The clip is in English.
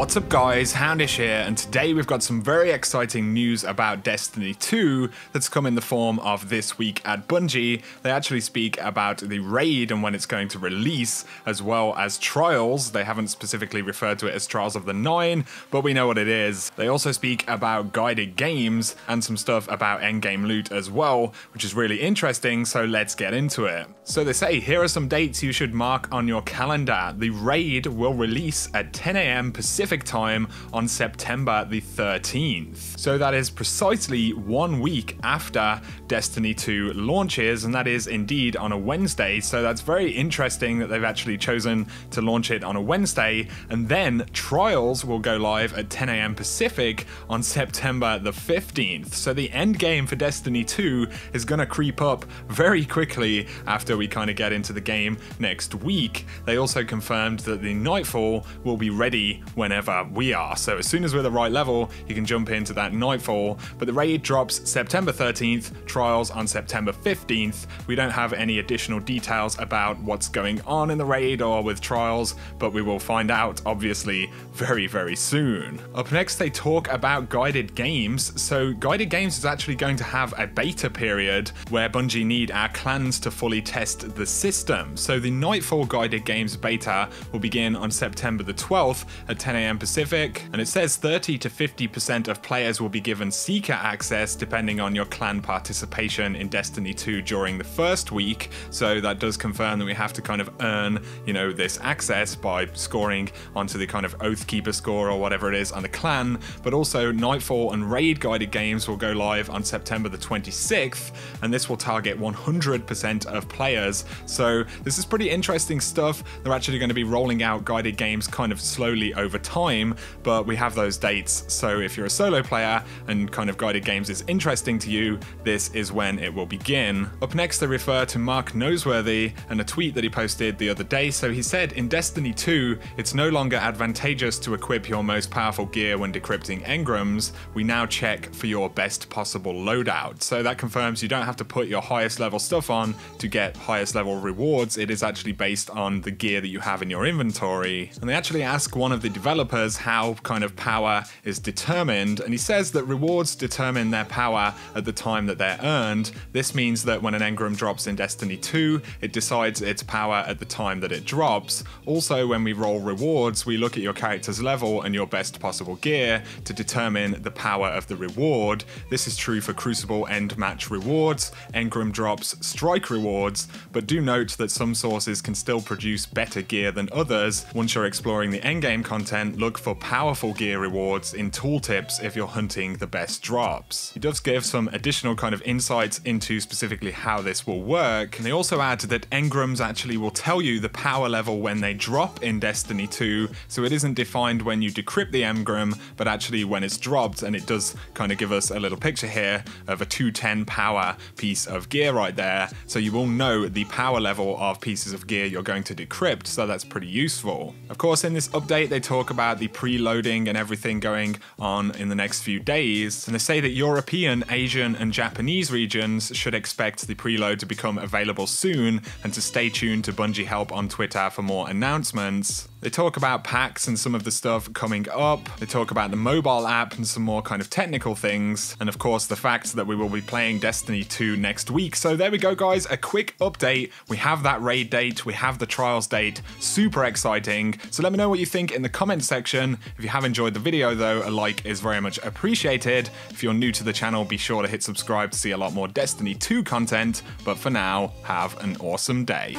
What's up guys, Houndish here, and today we've got some very exciting news about Destiny 2 that's come in the form of this week at Bungie. They actually speak about the raid and when it's going to release, as well as Trials. They haven't specifically referred to it as Trials of the Nine, but we know what it is. They also speak about guided games and some stuff about endgame loot as well, which is really interesting, so let's get into it. So they say, here are some dates you should mark on your calendar. The raid will release at 10 AM Pacific time on September the 13th. So that is precisely 1 week after Destiny 2 launches, and that is indeed on a Wednesday. So that's very interesting that they've actually chosen to launch it on a Wednesday, and then Trials will go live at 10 AM Pacific on September the 15th. So the end game for Destiny 2 is going to creep up very quickly after we kind of get into the game next week. They also confirmed that the Nightfall will be ready whenever we are. So as soon as we're the right level, you can jump into that Nightfall. But the raid drops September 13th, Trials on September 15th. We don't have any additional details about what's going on in the raid or with Trials, but we will find out obviously very, very soon. Up next, they talk about guided games. So guided games is actually going to have a beta period where Bungie need our clans to fully test the system. So the Nightfall guided games beta will begin on September the 12th at 10 AM Pacific, and it says 30 to 50% of players will be given Seeker access depending on your clan participation in Destiny 2 during the first week. So that does confirm that we have to kind of earn, this access by scoring onto the kind of Oathkeeper score or whatever it is on the clan. But also Nightfall and Raid guided games will go live on September the 26th, and this will target 100% of players. So this is pretty interesting stuff. They're actually going to be rolling out guided games kind of slowly over time, but we have those dates. So if you're a solo player and kind of guided games is interesting to you, this is when it will begin. Up next, they refer to Mark Noseworthy and a tweet that he posted the other day. So he said, in Destiny 2, it's no longer advantageous to equip your most powerful gear when decrypting engrams. We now check for your best possible loadout. So that confirms you don't have to put your highest level stuff on to get highest level rewards. It is actually based on the gear that you have in your inventory. And they actually ask one of the developers how kind of power is determined, and he says that rewards determine their power at the time that they're earned. This means that when an engram drops in Destiny 2, it decides its power at the time that it drops. Also, when we roll rewards, we look at your character's level and your best possible gear to determine the power of the reward. This is true for Crucible end match rewards, engram drops, strike rewards, but do note that some sources can still produce better gear than others. Once you're exploring the endgame content, look for powerful gear rewards in tooltips if you're hunting the best drops. He does give some additional kind of insights into specifically how this will work, and they also add that engrams actually will tell you the power level when they drop in Destiny 2, so it isn't defined when you decrypt the engram, but actually when it's dropped, and it does kind of give us a little picture here of a 210 power piece of gear right there, so you will know the power level of pieces of gear you're going to decrypt, so that's pretty useful. Of course, in this update, they talk about the preloading and everything going on in the next few days, and they say that European, Asian, and Japanese regions should expect the preload to become available soon, and to stay tuned to Bungie Help on Twitter for more announcements. They talk about packs and some of the stuff coming up. They talk about the mobile app and some more kind of technical things, and of course the fact that we will be playing Destiny 2 next week. So there we go guys, a quick update. We have that raid date, we have the Trials date, super exciting. So let me know what you think in the comment section. If you have enjoyed the video though, a like is very much appreciated. If you're new to the channel, be sure to hit subscribe to see a lot more Destiny 2 content, but for now, have an awesome day.